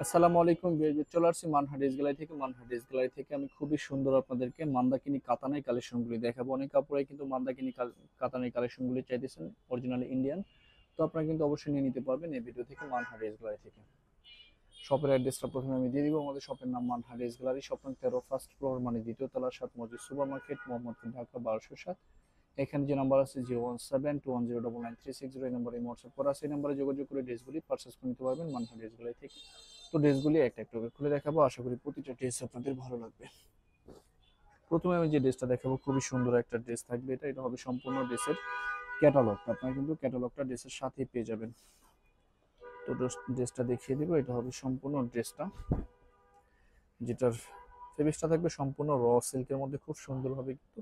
আসসালামু আলাইকুম চলে আসছি মানহা ড্রেস গ্যালারি থেকে। মানহা ড্রেস গ্যালারি থেকে আমি খুবই সুন্দর আপনাদেরকে মান্দাকিনি কাতানাই কালেকশনগুলি দেখাবো। অনেক কাপড়াই কিন্তু মান্দাকিনি কাতানাই কালেকশনগুলি চাইতেছেন, অরিজিনাল ইন্ডিয়ান। তো আপনারা কিন্তু অবশ্যই নিয়ে নিতে পারবেন এই ভিডিও থেকে মানহা ড্রেস গ্যালারি থেকে। শপের অ্যাড্রেসটা প্রথমে আমি দিয়ে দিব। আমাদের শপের নাম মানহা ড্রেস গ্যালারি, শপ নং 13, ফার্স্ট ফ্লোর মানে দ্বিতীয় তলা, 7 মসজিদ সুপার মার্কেট, মোহাম্মদপুর, ঢাকা 1207। এখানে যে নাম্বার আছে 01721099360, এই নাম্বারে হোয়াটসঅ্যাপ করা আছে। এই নাম্বারে যোগাযোগ করে ড্রেসগুলি পারচেস করে নিতে পারবেন মানহা ড্রেস গ্যালারি থেকে। তো ড্রেসগুলি একটা একটা করে খুলে দেখাবো, আশা করি প্রতিটা ড্রেস আপনাদের ভালো লাগবে। প্রথমে আমি যে ড্রেসটা দেখাবো খুবই সুন্দর একটা ড্রেস থাকবে। এটা হবে সম্পূর্ণ ড্রেসের ক্যাটালগটা, আপনারা কিন্তু ক্যাটালগটা ড্রেসের সাথেই পেয়ে যাবেন। তো ড্রেসটা দেখিয়ে দিব। এটা হবে সম্পূর্ণ ড্রেসটা, যেটার ফেব্রিক্সটা থাকবে সম্পূর্ণ র সিল্কের মধ্যে, খুব সুন্দরভাবে কিন্তু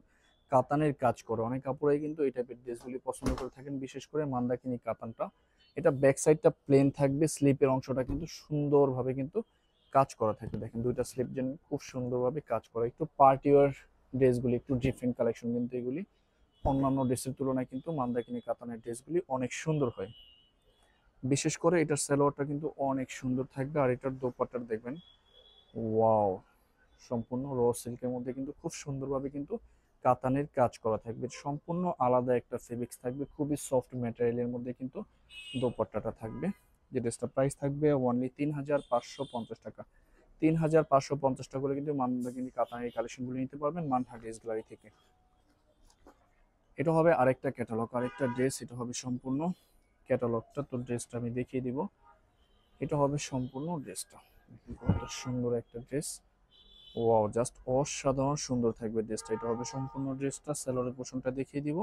কাতানের কাজ করে। অনেক কাপড়াই কিন্তু এই টাইপের ড্রেসগুলি পছন্দ করে থাকেন, বিশেষ করে মান্দাকিনি কাতানটা। এটা ব্যাক সাইডটা প্লেন থাকবে, স্লিপের অংশটা কিন্তু সুন্দরভাবে কিন্তু কাজ করা থাকবে। দেখেন দুইটা স্লিপ যেন খুব সুন্দরভাবে কাজ করা। একটু পার্টি ওয়্যার ড্রেসগুলি, একটু ডিফারেন্ট কালেকশন কিন্তু এগুলি। অন্যান্য ড্রেসের তুলনায় কিন্তু মান্দাকিনি কাতানের ড্রেসগুলি অনেক সুন্দর হয়। বিশেষ করে এটার সালোয়ারটা কিন্তু অনেক সুন্দর থাকবে, আর এটার দোপাট্টাটা দেখবেন, ওয়াও, সম্পূর্ণ র সিল্কের মধ্যে কিন্তু খুব সুন্দরভাবে কিন্তু কাতানের কাজ করা থাকবে। সম্পূর্ণ আলাদা একটা ফেব্রিক্স থাকবে, খুবই সফট ম্যাটেরিয়ালের মধ্যে কিন্তু দোপাট্টাটা থাকবে। যে ড্রেসটা প্রাইস থাকবে অনলি 3550 টাকা। 3550 টাকা করে কিন্তু মানহাগিনী কাতানের কালেকশনগুলো নিতে পারবেন মানহা ড্রেস গ্যালারি থেকে। এটা হবে আরেকটা ক্যাটালগ, আরেকটা ড্রেস। এটা হবে সম্পূর্ণ ক্যাটালগটা। তো ড্রেসটা আমি দেখিয়ে দিব। এটা হবে সম্পূর্ণ ড্রেসটা, কত সুন্দর একটা ড্রেস। ওয়াও, জাস্ট অসাধারণ সুন্দর থাকবে ড্রেসটা। এটা হবে সম্পূর্ণ ড্রেসটা। সালোয়ারের পোর্শনটা দেখিয়ে দিব।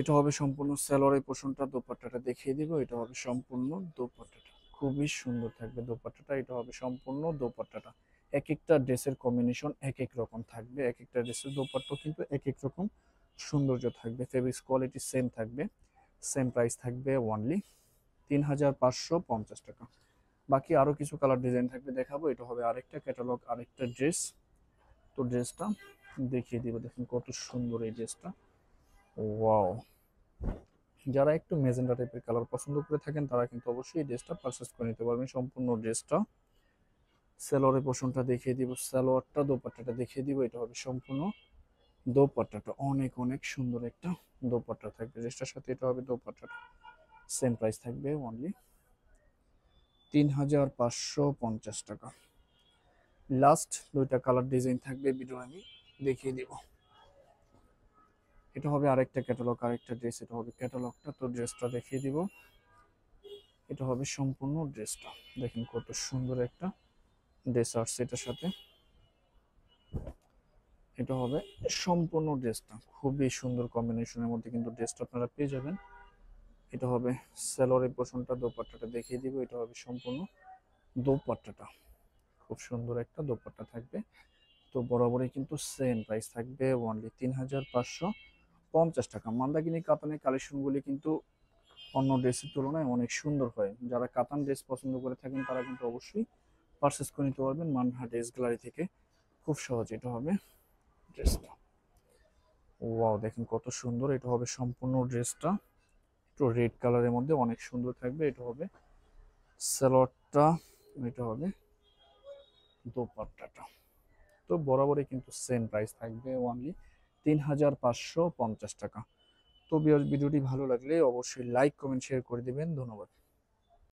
এটা হবে সম্পূর্ণ সালোয়ারের পোর্শনটা। দোপাট্টাটা দেখিয়ে দিব। এটা হবে সম্পূর্ণ দোপাট্টাটা, খুবই সুন্দর থাকবে দোপাট্টাটা। এটা হবে সম্পূর্ণ দোপাট্টাটা। এক একটা ড্রেসের কম্বিনেশন এক এক রকম থাকবে, এক একটা ড্রেসের দোপাট্টা কিন্তু এক এক রকম সৌন্দর্য থাকবে। ফেব্রিক্স কোয়ালিটি সেম থাকবে, সেম প্রাইস থাকবে অনলি 3550 টাকা। বাকি আরো কিছু কালার ডিজাইন থাকবে, দেখাবো। এটা হবে আরেকটা ক্যাটালগ, আরেকটা ড্রেস। তো ড্রেসটা দেখিয়ে দিব। দেখুন কত সুন্দর এই ড্রেসটা, ওয়াও। যারা একটু মেজেন্টা টাইপের কালার পছন্দ করে থাকেন তারা কিন্তু অবশ্যই এই ড্রেসটা পারচেস করে নিতে পারবেন। সম্পূর্ণ ড্রেসটা সালোয়ারের পোর্শনটা দেখিয়ে দিব, সালোয়ারটা দোপাট্টাটা দেখিয়ে দিব। এটা হবে সম্পূর্ণ দোপাট্টাটা, অনেক অনেক সুন্দর একটা দোপাট্টা থাকবে ড্রেসটার সাথে। এটা হবে দোপাট্টাটা, সেম প্রাইস থাকবে অনলি 3550 টাকা। লাস্ট দুইটা কালার ডিজাইন থাকবে, ভিডিও আমি দেখিয়ে দিব। এটা হবে আরেকটা ক্যাটালগ, আরেকটা ড্রেস। এটা হবে ক্যাটালগটা। তো ড্রেসটা দেখিয়ে দিব। এটা হবে সম্পূর্ণ ড্রেসটা, দেখেন কত সুন্দর একটা ড্রেস আসছে এটার সাথে। এটা হবে সম্পূর্ণ ড্রেসটা, খুবই সুন্দর কম্বিনেশনের মধ্যে কিন্তু ড্রেসটা আপনারা পেয়ে যাবেন। এটা হবে সালোয়ারের পোর্শনটা, দোপাট্টাটা দেখিয়ে দিব। এটা হবে সম্পূর্ণ দোপাট্টাটা, খুব সুন্দর একটা দোপাট্টা থাকবে। তো বরাবরই কিন্তু সেম প্রাইস থাকবে অনলি 3550 টাকা। মান্দাকিনি কাতানের কালেকশনগুলি কিন্তু অন্য ড্রেসের তুলনায় অনেক সুন্দর হয়। যারা কাতান ড্রেস পছন্দ করে থাকেন তারা কিন্তু অবশ্যই পারচেস করে নিতে পারবেন মানহা ড্রেস গ্যালারি থেকে খুব সহজে। এটা হবে ড্রেসটা, ওয়াও, দেখেন কত সুন্দর। এটা হবে সম্পূর্ণ ড্রেসটা, একটু রেড কালারের মধ্যে অনেক সুন্দর থাকবে। এটা হবে সালোয়ারটা, এটা হবে দোপাট্টাটা। তো বরাবরই কিন্তু সেম প্রাইস থাকবে অনলি 3550 টাকা। তো ভিডিওটি ভালো লাগলে অবশ্যই লাইক কমেন্ট শেয়ার করে দিবেন। ধন্যবাদ।